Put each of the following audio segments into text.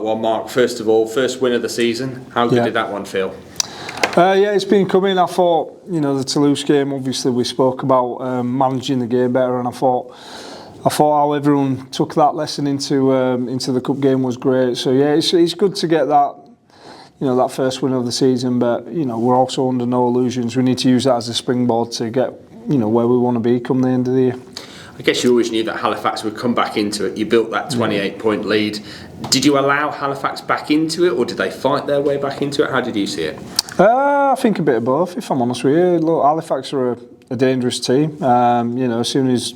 Well, Mark, first of all, first win of the season. How good did that one feel? Yeah, it's been coming. I thought, the Toulouse game, obviously we spoke about managing the game better, and I thought how everyone took that lesson into the cup game was great. So yeah, it's good to get that, that first win of the season, but we're also under no illusions. We need to use that as a springboard to get, where we want to be come the end of the year. I guess you always knew that Halifax would come back into it. You built that 28-point lead. Did you allow Halifax back into it, or did they fight their way back into it? How did you see it? I think a bit of both, if I'm honest with you. Look, Halifax are a dangerous team. As soon as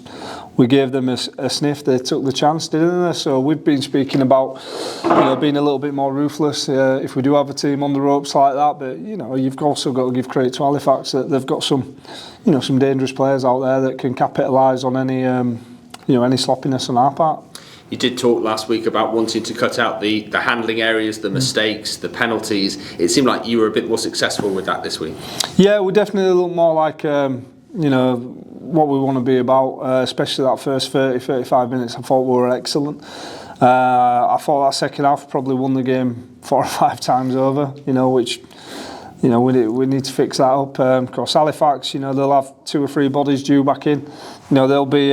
we gave them a sniff, they took the chance, didn't they? So we've been speaking about, being a little bit more ruthless if we do have a team on the ropes like that. But you've also got to give credit to Halifax that they've got some dangerous players out there that can capitalise on any sloppiness on our part. You did talk last week about wanting to cut out the handling areas, the mistakes, the penalties. It seemed like you were a bit more successful with that this week. Yeah, we definitely look more like what we want to be about, especially that first 30-35 minutes. I thought we were excellent. I thought that second half probably won the game 4 or 5 times over, which we need to fix that up. Of course, Halifax, they'll have 2 or 3 bodies due back in. They'll be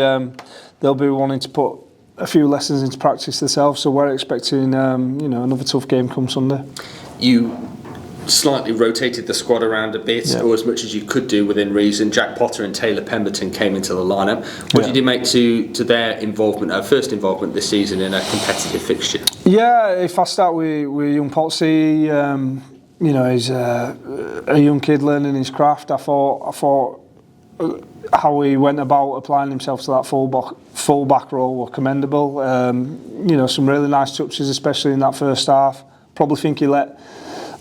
wanting to put a few lessons into practice themselves. So we're expecting another tough game come Sunday. You slightly rotated the squad around a bit, or as much as you could do within reason. Jack Potter and Taylor Pemberton came into the lineup. What did you make to their involvement, first involvement this season in a competitive fixture? Yeah, if I start with young Potsy, he's a young kid learning his craft. I thought how he went about applying himself to that full back role were commendable. Some really nice touches, especially in that first half. Probably think he let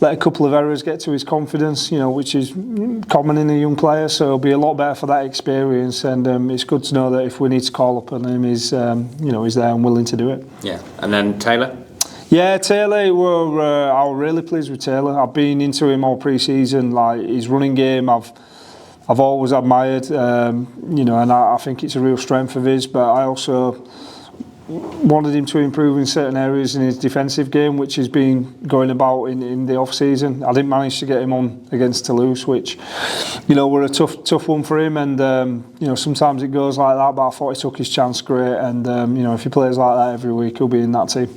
a couple of errors get to his confidence, which is common in a young player. So it'll be a lot better for that experience, and it's good to know that if we need to call up on him, he's there and willing to do it. Yeah, and then Taylor. Yeah, Taylor, I was really pleased with Taylor. I've been into him all pre-season. Like his running game, I've always admired, and I think it's a real strength of his. But I also wanted him to improve in certain areas in his defensive game, which has been going about in the off-season. I didn't manage to get him on against Toulouse, which, were a tough one for him. And, sometimes it goes like that, but I thought he took his chance great. And, if he plays like that every week, he'll be in that team.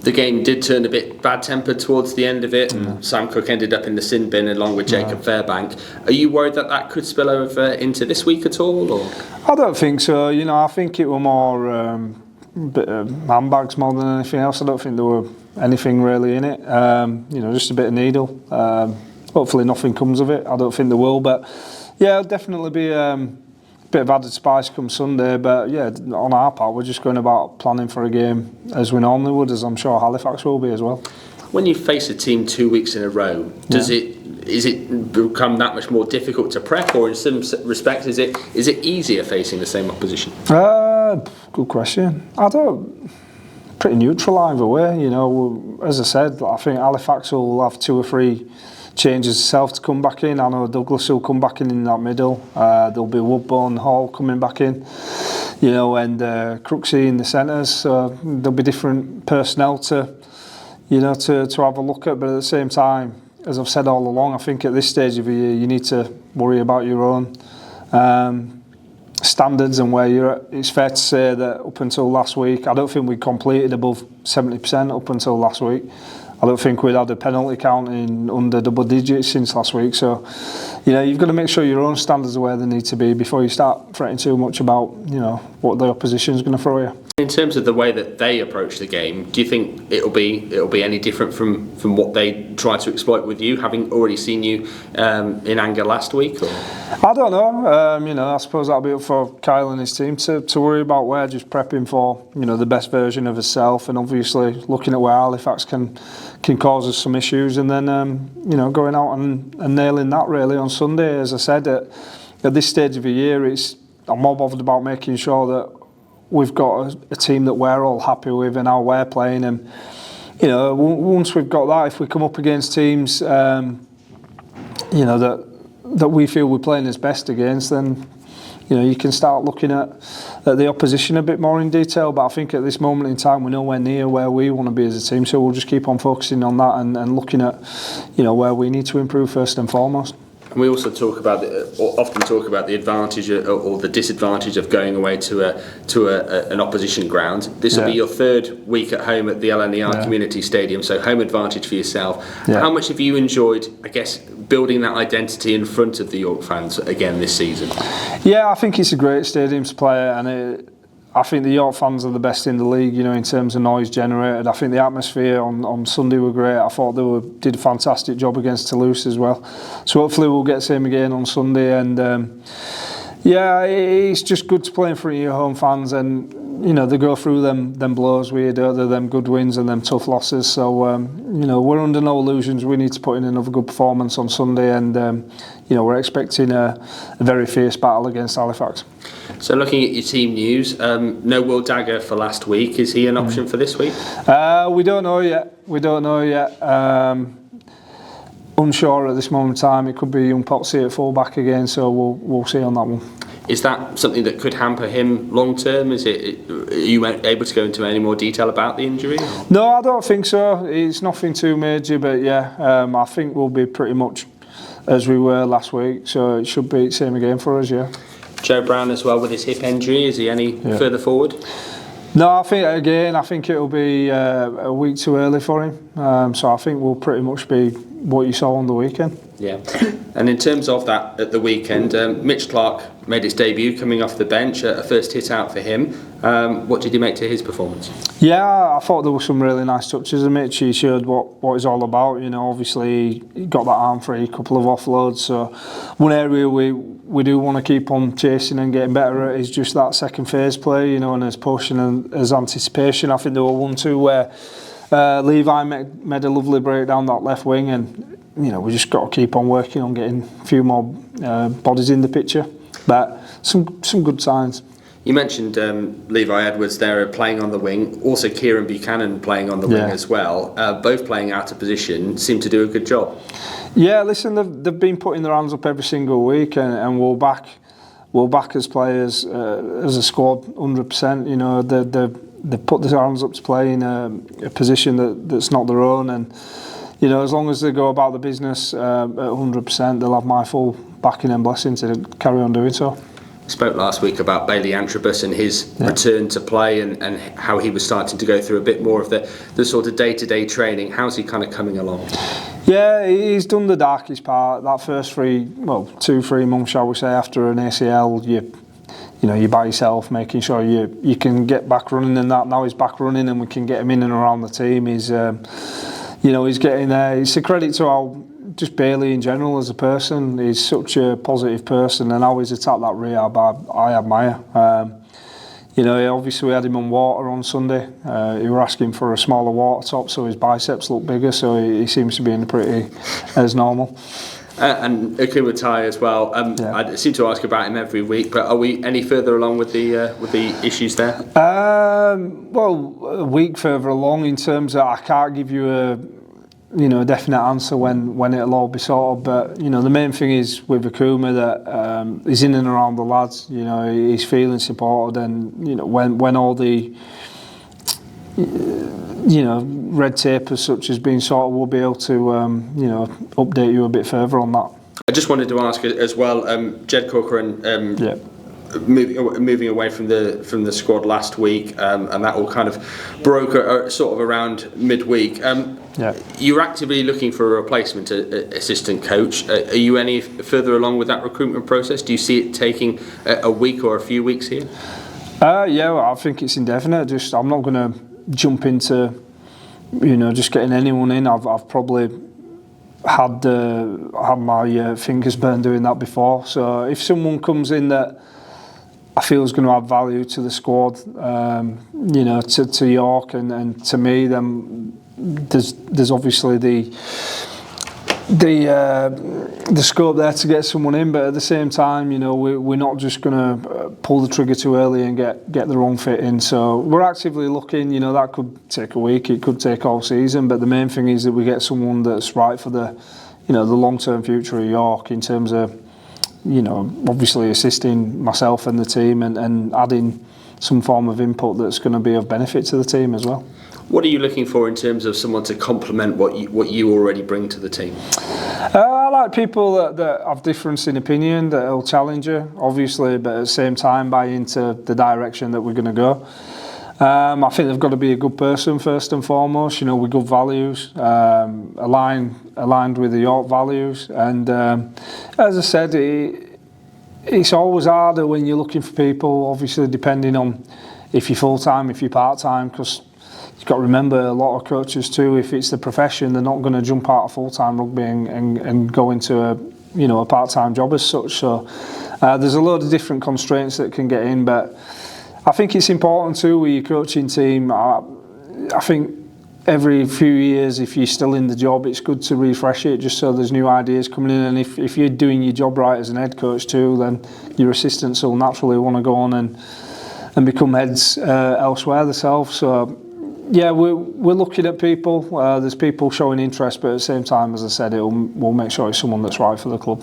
The game did turn a bit bad-tempered towards the end of it, and Sam Cook ended up in the sin bin along with Jacob Fairbank. Are you worried that could spill over into this week at all? Or? I don't think so. I think it were more bit of handbags more than anything else. I don't think there were anything really in it. Just a bit of needle. Hopefully nothing comes of it. I don't think there will, but yeah, it'll definitely be a bit of added spice come Sunday. But yeah, on our part, we're just going about planning for a game as we normally would, as I'm sure Halifax will be as well. When you face a team 2 weeks in a row, is it become that much more difficult to prep, or in some respects is it easier facing the same opposition? Good question. Pretty neutral either way. As I said, I think Halifax will have 2 or 3 changes itself to come back in. I know Douglas will come back in that middle. There'll be Woodbourne, Hall coming back in, and Crooksy in the centres. So there'll be different personnel to have a look at. But at the same time, as I've said all along, I think at this stage of the year you need to worry about your own standards and where you're at. It's fair to say that up until last week, I don't think we completed above 70% up until last week. I don't think we'd had a penalty count in under double digits since last week. So, you've got to make sure your own standards are where they need to be before you start fretting too much about, what the opposition's going to throw you. In terms of the way that they approach the game, do you think it'll be any different from what they try to exploit with you, having already seen you in anger last week? Or? I don't know. I suppose that'll be up for Kyle and his team to worry about. We're just prepping for the best version of herself, and obviously looking at where Halifax can cause us some issues, and then going out and nailing that really on Sunday. As I said, at this stage of the year, I'm more bothered about making sure that we've got a team that we're all happy with and how we're playing, and once we've got that, if we come up against teams that we feel we're playing as best against, then you can start looking at the opposition a bit more in detail. But I think at this moment in time, we're nowhere near where we want to be as a team. So we'll just keep on focusing on that and looking at, where we need to improve first and foremost. And we also often talk about the advantage or the disadvantage of going away to an opposition ground. This will be your third week at home at the LNER Community Stadium, so home advantage for yourself. Yeah. How much have you enjoyed, I guess, building that identity in front of the York fans again this season? Yeah, I think it's a great stadium to play at, and I think the York fans are the best in the league, in terms of noise generated. I think the atmosphere on Sunday were great. I thought they did a fantastic job against Toulouse as well. So hopefully we'll get the same again on Sunday. And it's just good to play in front of your home fans, and they go through them blows with you, don't they? Them good wins and them tough losses. So we're under no illusions. We need to put in another good performance on Sunday, and we're expecting a very fierce battle against Halifax. So looking at your team news, no Will Dagger for last week. Is he an option for this week? We don't know yet. Unsure at this moment in time. It could be young Potsy at full-back again, so we'll see on that one. Is that something that could hamper him long term? Are you able to go into any more detail about the injury? No, I don't think so. It's nothing too major, but I think we'll be pretty much as we were last week, so it should be the same again for us, yeah. Joe Brown as well with his hip injury, is he any further forward? No, I think it'll be a week too early for him, so I think we'll pretty much be what you saw on the weekend. Yeah. And in terms of that at the weekend, Mitch Clark made his debut coming off the bench, a first hit out for him. What did you make to his performance? Yeah, I thought there were some really nice touches of Mitch. He showed what he's all about. Obviously he got that arm free, couple of offloads. So one area we do want to keep on chasing and getting better at is just that second phase play, and his push and his anticipation. I think there were 1-2 where Levi made a lovely break down that left wing, and we just got to keep on working on getting a few more bodies in the picture. But some good signs. You mentioned Levi Edwards there playing on the wing, also Kieran Buchanan playing on the wing as well. Both playing out of position, seem to do a good job. Yeah, listen, they've been putting their hands up every single week, and we'll back as players as a squad 100%. They've put their hands up to play in a position that's not their own, and as long as they go about the business at 100%, they'll have my full backing and blessing to carry on doing so. Spoke last week about Bailey Antrobus and his return to play and how he was starting to go through a bit more of the sort of day-to-day training. How's he kind of coming along? Yeah, he's done the darkest part. That first 2-3 months, shall we say, after an ACL, you're by yourself, making sure you can get back running and that. Now he's back running and we can get him in and around the team. He's getting there. It's a credit to how just Bailey in general as a person. He's such a positive person, and how he's attacked that rehab, I admire. Obviously we had him on water on Sunday. He were asking for a smaller water top, so his biceps look bigger. So he seems to be in pretty as normal. And Akumatai as well. I seem to ask about him every week, but are we any further along with the issues there? A week further along in terms of I can't give you a definite answer when it'll all be sorted. But the main thing is with Akuma that he's in and around the lads. He's feeling supported, and when all the red tape as such has been sorted, we'll be able to update you a bit further on that. I just wanted to ask as well, Jed Corcoran moving away from the squad last week, and that all kind of broke sort of around midweek. You're actively looking for a replacement assistant coach. Are you any further along with that recruitment process? Do you see it taking a week or a few weeks here? I think it's indefinite. I'm not going to jump into just getting anyone in. I've probably had my fingers burned doing that before. So if someone comes in that I feel is going to add value to the squad, to York and to me, then there's obviously the scope there to get someone in. But at the same time, we're not just going to pull the trigger too early and get the wrong fit in. So we're actively looking. That could take a week, it could take all season. But the main thing is that we get someone that's right for the long-term future of York in terms of obviously assisting myself and the team and adding some form of input that's going to be of benefit to the team as well. What are you looking for in terms of someone to complement what you already bring to the team? I like people that have difference in opinion, that will challenge you, obviously, but at the same time buy into the direction that we're going to go. I think they've got to be a good person first and foremost, with good values, aligned with the York values. And as I said, it's always harder when you're looking for people, obviously depending on if you're full-time, if you're part-time, because you've got to remember a lot of coaches too, if it's the profession, they're not going to jump out of full-time rugby and go into a part-time job as such. So there's a load of different constraints that can get in, but I think it's important too with your coaching team. I think every few years, if you're still in the job, it's good to refresh it just so there's new ideas coming in. And if you're doing your job right as an head coach too, then your assistants will naturally want to go on and become heads elsewhere themselves. So yeah, we're looking at people. There's people showing interest, but at the same time, as I said, we'll make sure it's someone that's right for the club.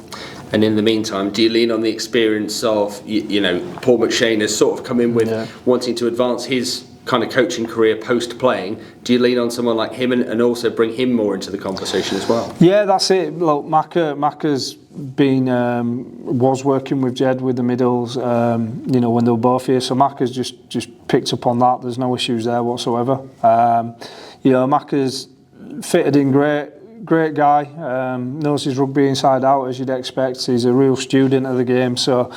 And in the meantime, do you lean on the experience of, Paul McShane has sort of come in with wanting to advance his kind of coaching career post-playing? Do you lean on someone like him and also bring him more into the conversation as well? Yeah, that's it. Look, Macca's was working with Jed with the middles, when they were both here. So Macca's just picked up on that. There's no issues there whatsoever. Macca's fitted in great guy, knows his rugby inside out as you'd expect. He's a real student of the game. So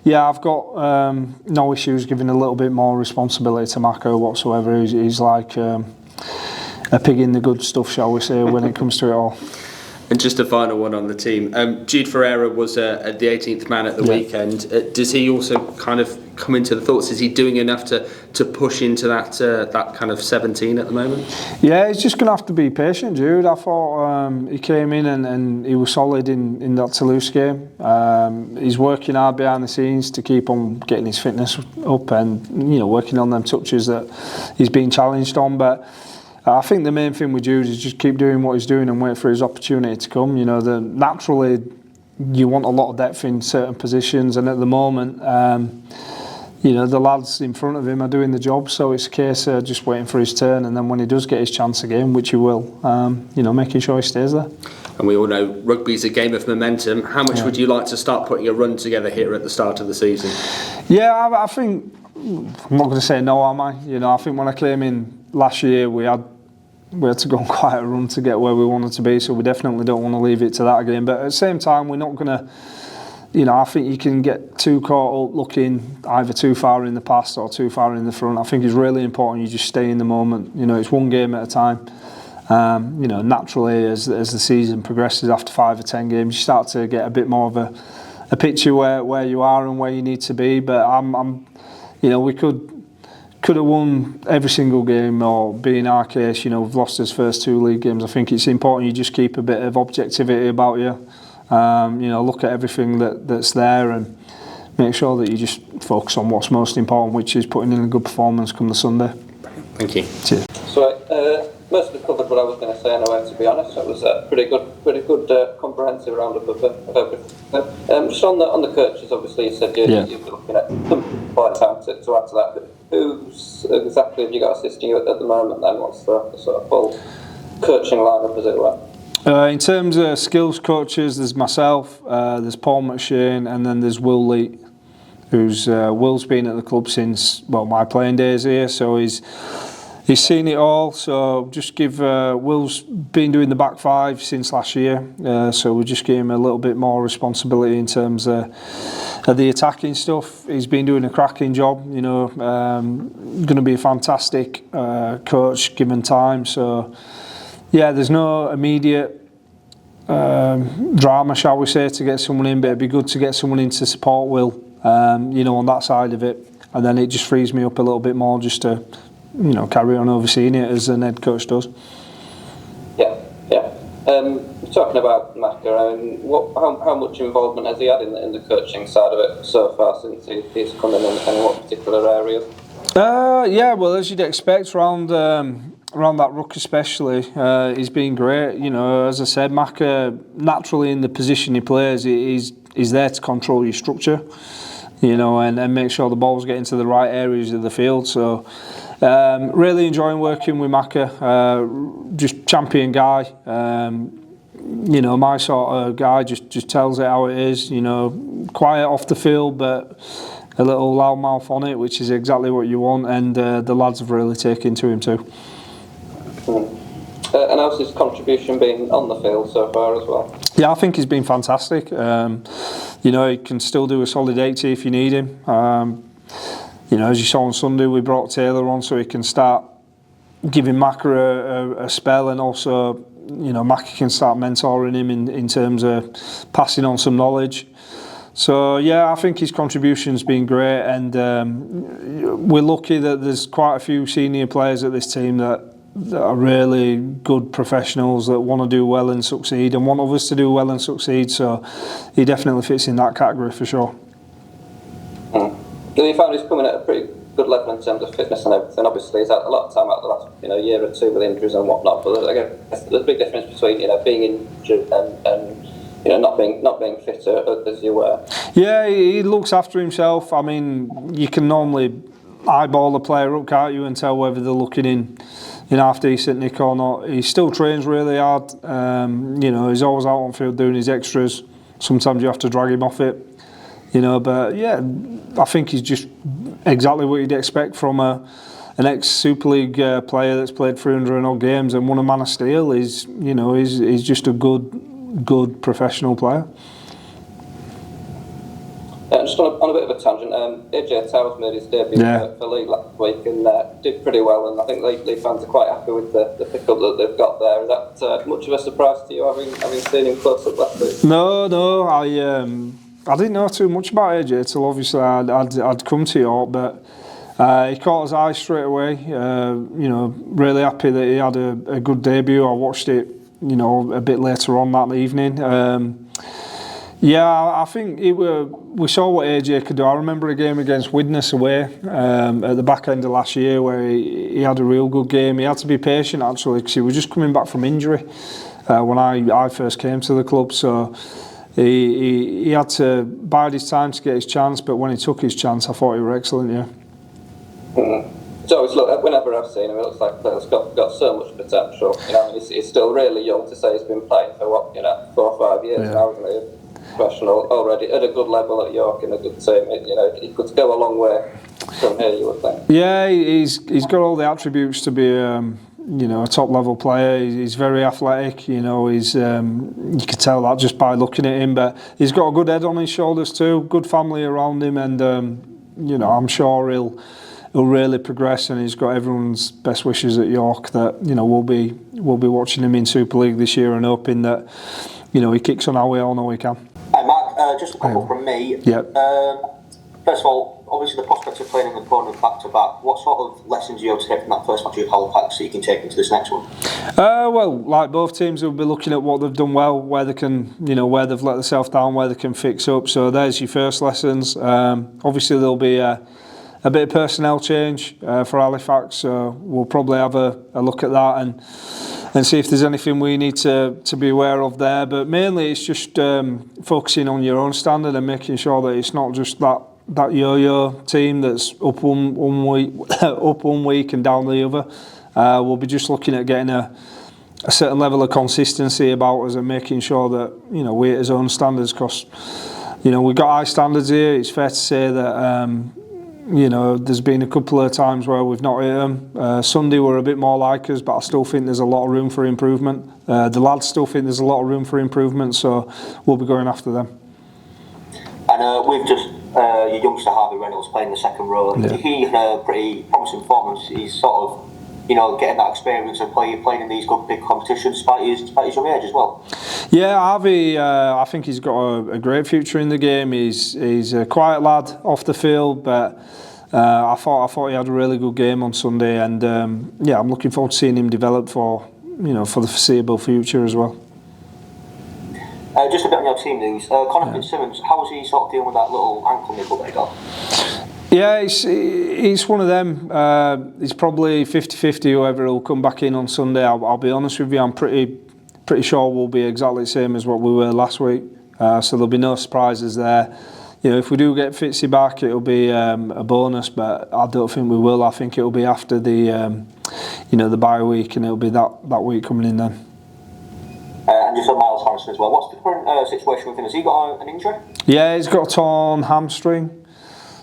yeah, I've got no issues giving a little bit more responsibility to Macca whatsoever. He's like a pig in the good stuff, shall we say, when it comes to it all. And just a final one on the team. Jude Ferreira was the 18th man at the weekend. Does he also kind of come into the thoughts? Is he doing enough to push into that kind of 17 at the moment? Yeah, he's just going to have to be patient, Jude. I thought he came in and he was solid in that Toulouse game. He's working hard behind the scenes to keep on getting his fitness up and working on them touches that he's been challenged on. But I think the main thing with Jude is just keep doing what he's doing and wait for his opportunity to come. Naturally, you want a lot of depth in certain positions, and at the moment, the lads in front of him are doing the job. So it's a case of just waiting for his turn, and then when he does get his chance again, which he will, making sure he stays there. And we all know rugby's a game of momentum. How much would you like to start putting a run together here at the start of the season? Yeah, I think I'm not going to say no, am I? I think when I came in last year, we had to go on quite a run to get where we wanted to be, so we definitely don't want to leave it to that again. But at the same time, we're not going to, I think you can get too caught up looking either too far in the past or too far in the front. I think it's really important you just stay in the moment. It's one game at a time. Naturally, as the season progresses after 5 or 10 games, you start to get a bit more of a picture where you are and where you need to be. But we could have won every single game, or be in our case, we've lost his first 2 league games. I think it's important you just keep a bit of objectivity about you. Look at everything that's there and make sure that you just focus on what's most important, which is putting in a good performance come the Sunday. Thank you. Cheers. So mostly covered what I was going to say anyway, to be honest. It was a pretty good comprehensive roundup of everything. Just on the coaches, obviously you said you're looking at some point time to add to that, but who exactly have you got assisting you at the moment then? What's the sort of full coaching lineup, as it were? In terms of skills coaches, there's myself, there's Paul McShane, and then there's Will Leet, who's Will's been at the club since my playing days here, so he's seen it all. So just give Will's been doing the back 5 since last year, so we just give him a little bit more responsibility in terms of the attacking stuff. He's been doing a cracking job, going to be a fantastic coach given time. So yeah, there's no immediate drama, shall we say, to get someone in, but it'd be good to get someone in to support Will, on that side of it, and then it just frees me up a little bit more just to carry on overseeing it as an head coach does. Yeah. Talking about Macca, how much involvement has he had in the coaching side of it so far since he's come in, and what particular areas? Well, as you'd expect, around that ruck especially, he's been great. You know, as I said, Maka naturally in the position he plays, he's there to control your structure. You know, and make sure the ball's getting to the right areas of the field. So, really enjoying working with Maka. Just champion guy. You know, my sort of guy just tells it how it is. You know, quiet off the field, but a little loudmouth on it, which is exactly what you want. And the lads have really taken to him too. And how's his contribution been on the field so far as well? Yeah, I think he's been fantastic. You know, he can still do a solid 80 if you need him. You know, as you saw on Sunday, we brought Taylor on so he can start giving Maka a spell, and also, you know, Maka can start mentoring him in terms of passing on some knowledge. So yeah, I think his contribution's been great, and we're lucky that there's quite a few senior players at this team that are really good professionals that want to do well and succeed and want others to do well and succeed. So he definitely fits in that category for sure. You found he's coming at a pretty good level in terms of fitness and everything. Obviously, he's had a lot of time out the last year or two with injuries and whatnot. But I guess there's a big difference between being injured and not being fitter as you were. Yeah, he looks after himself. I mean, you can normally eyeball the player up, can't you, and tell whether they're looking in half decent nick or not. He still trains really hard. You know, he's always out on field doing his extras. Sometimes you have to drag him off it. You know, but yeah, I think he's just exactly what you'd expect from an ex-Super League player that's played 300 and odd games and won a Man of Steel. He's just a good professional player. Just on a bit of a tangent, AJ Towers made his debut for League last week and did pretty well, and I think League fans are quite happy with the pickup that they've got there. Is that much of a surprise to you, having seen him close up last week? No, I didn't know too much about AJ till obviously I'd come to York, but he caught his eye straight away. You know, really happy that he had a good debut. I watched it, you know, a bit later on that evening. Yeah, I think we saw what AJ could do. I remember a game against Widnes away at the back end of last year where he had a real good game. He had to be patient actually because he was just coming back from injury when I first came to the club. So he had to bide his time to get his chance, but when he took his chance, I thought he was excellent, yeah. So whenever I've seen him, it looks like he's got so much potential. You know, he's still really young to say he's been playing for 4 or 5 years now, isn't he? Professional already at a good level at York in a good team. You know, he could go a long way from here, you would think. Yeah, he's got all the attributes to be a top level player. He's very athletic. You know, you can tell that just by looking at him. But he's got a good head on his shoulders too. Good family around him, and you know, I'm sure he'll really progress. And he's got everyone's best wishes at York. That, you know, we'll be watching him in Super League this year and hoping that, you know, he kicks on how we all know he can. Hi Mark, just a couple from me. Yep. First of all, obviously the prospect of playing an opponent back to back, what sort of lessons do you have to take from that first match with Halifax so you can take into this next one? Well, like both teams, will be looking at what they've done well, where they can, you know, where they've let themselves down, where they can fix up. So there's your first lessons. Obviously there'll be a bit of personnel change for Halifax, so we'll probably have a look at that and see if there's anything we need to be aware of there. But mainly it's just focusing on your own standard and making sure that it's not just that yo-yo team that's up one week and down the other. We'll be just looking at getting a certain level of consistency about us and making sure that, you know, we hit his own standards, because, you know, we've got high standards here. It's fair to say that you know, there's been a couple of times where we've not hit them. Sunday were a bit more like us, but I still think there's a lot of room for improvement. The lads still think there's a lot of room for improvement, so we'll be going after them. And we've just your youngster Harvey Reynolds playing the second row. Yeah. He had a pretty promising performance. He's sort of, you know, getting that experience and playing in these good big competitions despite his young age as well. Yeah, Harvey, I think he's got a great future in the game. He's a quiet lad off the field, but I thought he had a really good game on Sunday, and yeah, I'm looking forward to seeing him develop for the foreseeable future as well. Just a bit on your team news. Connor Fitzsimmons, how was he sort of dealing with that little ankle niggle that he got? Yeah, it's one of them. It's probably 50-50 whoever will come back in on Sunday. I'll be honest with you, I'm pretty sure we'll be exactly the same as what we were last week. So there'll be no surprises there. You know, if we do get Fitzy back, it'll be a bonus, but I don't think we will. I think it'll be after the, the bye week, and it'll be that week coming in then. And just on Miles Harrison as well, what's the current situation with him? Has he got an injury? Yeah, he's got a torn hamstring.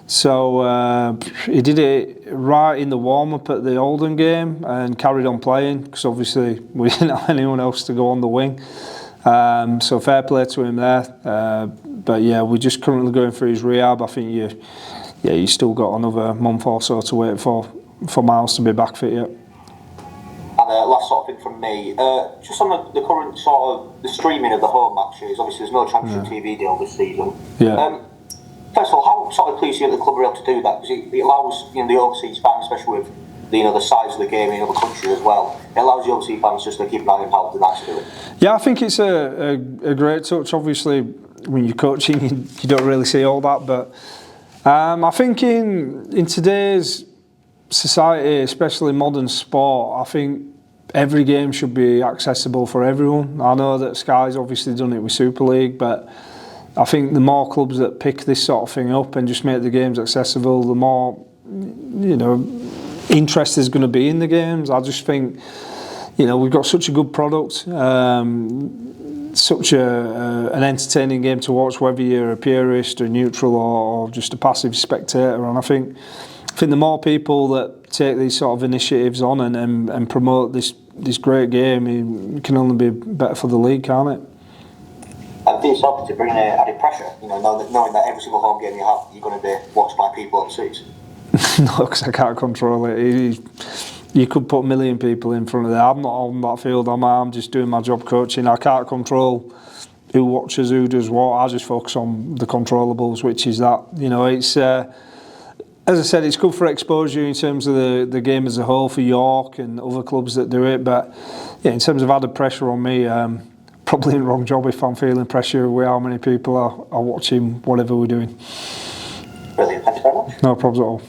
So he did it right in the warm-up at the Oldham game and carried on playing because obviously we didn't have anyone else to go on the wing. So fair play to him there. But yeah, we're just currently going through his rehab. I think you still got another month or so to wait for Miles to be back fit yet. And last sort of thing from me, just on the current sort of the streaming of the home matches. Obviously, there's no Championship TV deal this season. Yeah. First of all, how sort of pleased are you that the club are able to do that? Because it allows the overseas fans, especially with the size of the game in other countries as well, it allows the overseas fans just to keep an eye on how the Knights do it. Yeah, I think it's a great touch. Obviously, when you're coaching, you don't really see all that, but I think in today's society, especially modern sport, I think every game should be accessible for everyone. I know that Sky's obviously done it with Super League, but I think the more clubs that pick this sort of thing up and just make the games accessible, the more interest there's going to be in the games. I just think we've got such a good product, such an entertaining game to watch, whether you're a purist or neutral or just a passive spectator. And I think the more people that take these sort of initiatives on and promote this great game, it can only be better for the league, can't it? And for yourself to bring added pressure, knowing that every single home game you have, you're going to be watched by people on seats. No, because I can't control it. You could put a million people in front of there. I'm not on that field, I'm just doing my job coaching. I can't control who watches, who does what. I just focus on the controllables, which is that. It's as I said, it's good for exposure in terms of the game as a whole for York and other clubs that do it. But yeah, in terms of added pressure on me, probably in the wrong job if I'm feeling pressure with how many people are watching whatever we're doing. Brilliant, thanks very much. No problems at all.